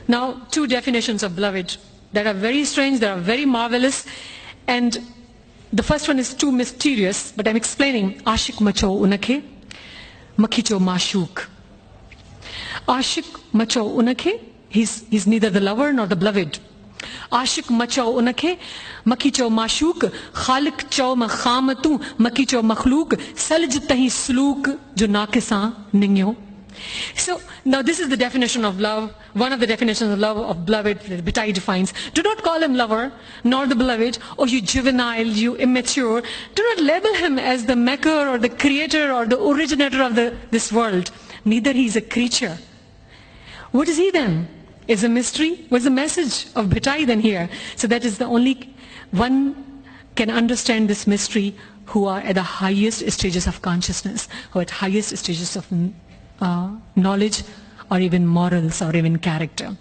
Now, two definitions of beloved that are very strange, that are very marvelous, and the first one is too mysterious, but I'm explaining. Ashik macho unake, makicho mashuk. Ashik macho unake, he's neither the lover nor the beloved. Ashik macho unake, makicho mashuk, khalik chau makhamatu, makicho makhluk, salj tahi sluk, jo nakisa ningyo. So now this is the definition of love, one of the definitions of love of beloved that Bhittai defines. Do not call him lover, nor the beloved, or you juvenile, you immature. Do not label him as the maker or the creator or the originator of this world. Neither he is a creature. What is he then? Is a mystery? What's the message of Bhittai then here? So that is the only one can understand this mystery who are at the highest stages of consciousness, who are at highest stages of knowledge or even morals or even character.